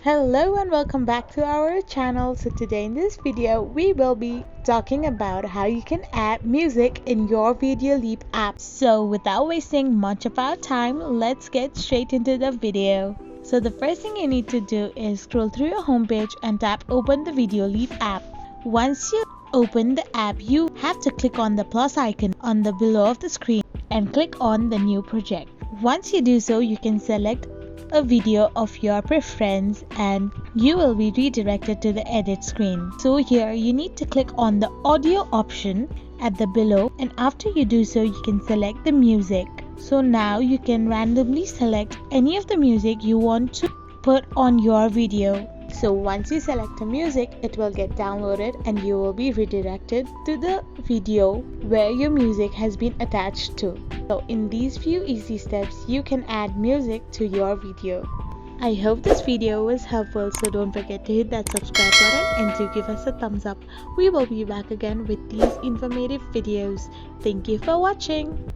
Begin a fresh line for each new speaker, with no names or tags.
Hello and welcome back to our channel. So today in this video we will be talking about how you can add music in your Videoleap app. So without wasting much of our time, let's get straight into the video. So the first thing you need to do is scroll through your homepage and tap open the Videoleap app. Once you open the app, you have to click on the plus icon on the below of the screen and click on the new project. Once you do so, you can select a video of your preference and you will be redirected to the edit screen. So here you need to click on the audio option at the below, and after you do so you can select the music. So now you can randomly select any of the music you want to put on your video. So once you select the music, it will get downloaded and you will be redirected to the video where your music has been attached to. So in these few easy steps, you can add music to your video. I hope this video was helpful, so don't forget to hit that subscribe button and do give us a thumbs up. We will be back again with these informative videos. Thank you for watching.